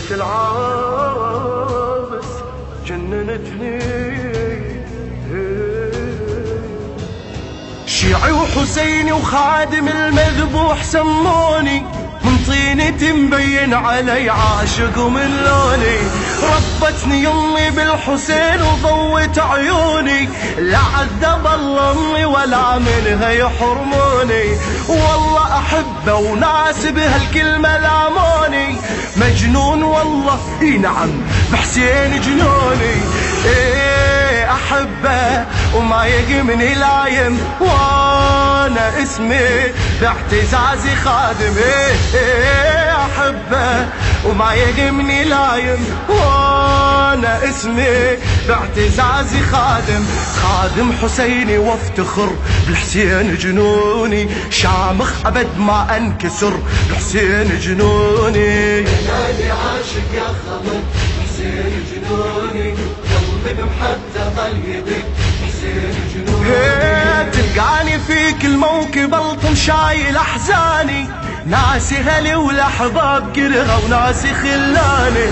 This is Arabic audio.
بنت العابس جننتني. شيعي وحسيني وخادم المذبوح سموني، من طينتي مبين علي عاشق ومن لوني. ربتني يمي بالحسين وضوت عيوني، لا عذب الله امي ولا منها يحرموني. والله احبه وناس بهالكلمه لاموني، مجنون والله اي نعم بحسين جنوني. ايه احبه وما يهمني لايم، وانا اسمي باعتزازي خادم. ايه احبه وما يهمني لايم، وانا اسمي باعتزازي خادم. خادم حسيني وافتخر بالحسين جنوني، شامخ ابد ما انكسر بالحسين جنوني. انا عاشق يا خمر حسين جنوني، قلبي بمحبته طيبي حسين جنوني. تلقاني في كل موكب الطم شايل احزاني، ناسي هلي والاحباب كرهه وناسي خلاني.